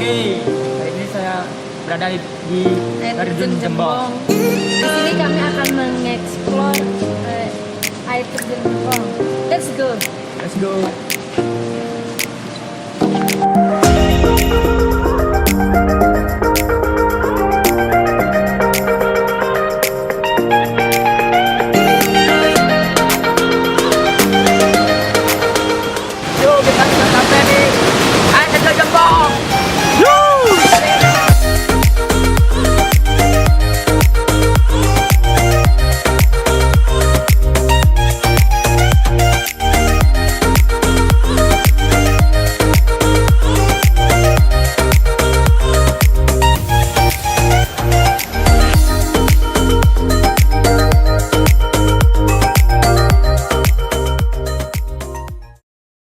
Oke, hari ini saya berada di Terjun Jembong. Di sini kami akan mengeksplor air terjun Jembong. Let's go. Let's go.